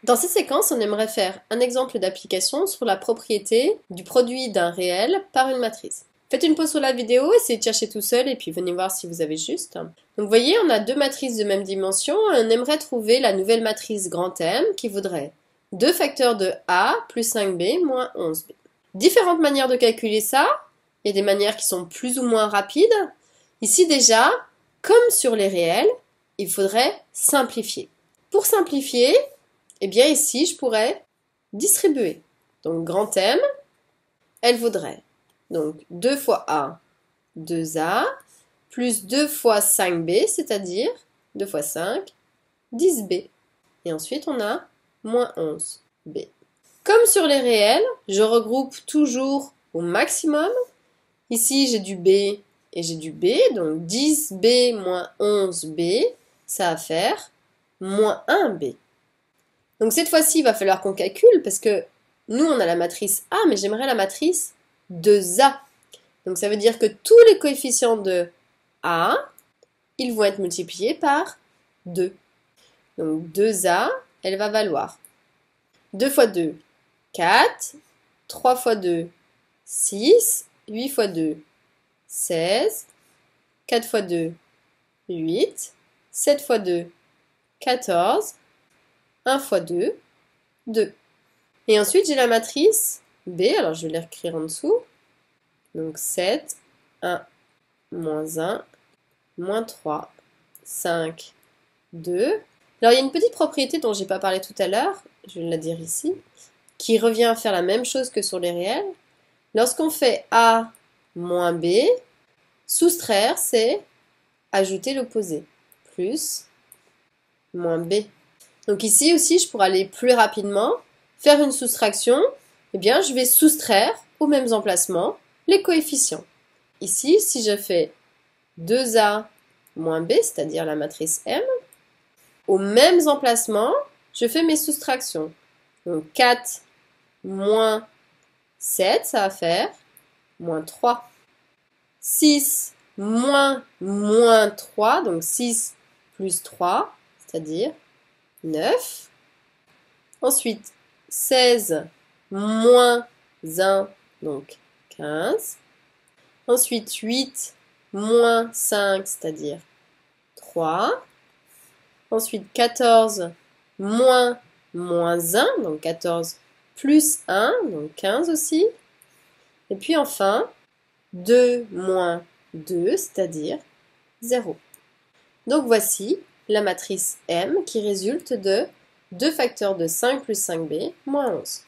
Dans cette séquence, on aimerait faire un exemple d'application sur la propriété du produit d'un réel par une matrice. Faites une pause sur la vidéo, essayez de chercher tout seul et puis venez voir si vous avez juste. Donc vous voyez, on a deux matrices de même dimension et on aimerait trouver la nouvelle matrice grand M qui voudrait 2 facteurs de A plus 5B moins 11B. Différentes manières de calculer ça. Il y a des manières qui sont plus ou moins rapides. Ici déjà, comme sur les réels, il faudrait simplifier. Pour simplifier, eh bien ici, je pourrais distribuer. Donc grand M, elle vaudrait donc 2 fois A, 2A, plus 2 fois 5B, c'est-à-dire 2 fois 5, 10B. Et ensuite, on a moins 11B. Comme sur les réels, je regroupe toujours au maximum. Ici, j'ai du B et j'ai du B, donc 10B moins 11B, ça va faire moins 1B. Donc cette fois-ci, il va falloir qu'on calcule parce que nous, on a la matrice A, mais j'aimerais la matrice 2A. Donc ça veut dire que tous les coefficients de A, ils vont être multipliés par 2. Donc 2A, elle va valoir 2 fois 2, 4, 3 fois 2, 6, 8 fois 2, 16, 4 fois 2, 8, 7 fois 2, 14, 1 fois 2, 2. Et ensuite, j'ai la matrice B, alors je vais l'écrire en dessous. Donc 7, 1, moins 1, moins 3, 5, 2. Alors il y a une petite propriété dont je n'ai pas parlé tout à l'heure, je vais la dire ici, qui revient à faire la même chose que sur les réels. Lorsqu'on fait A moins B, soustraire, c'est ajouter l'opposé. Plus, moins B. Donc ici aussi, je pourrais aller plus rapidement. Faire une soustraction, eh bien, je vais soustraire aux mêmes emplacements les coefficients. Ici, si je fais 2A moins B, c'est-à-dire la matrice M, aux mêmes emplacements, je fais mes soustractions. Donc 4 moins 7, ça va faire moins 3. 6 moins 3, donc 6 plus 3, c'est-à-dire 9. Ensuite, 16 moins 1, donc 15. Ensuite, 8 moins 5, c'est-à-dire 3. Ensuite, 14 moins 1, donc 14 plus 1, donc 15 aussi. Et puis enfin, 2 moins 2, c'est-à-dire 0. Donc voici la matrice M qui résulte de 2 facteurs de 5 plus 5B moins 11.